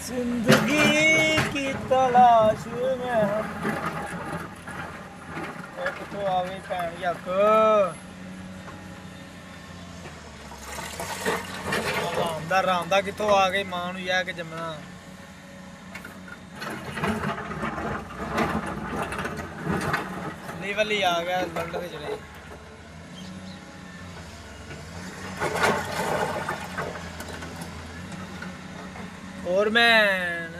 जिंदगी की तलाश में एक तो आ गई भैन यक रामदा कितों आ गई मां नूं यह के जमना लीवल ही आ गया लंड के चले और मैं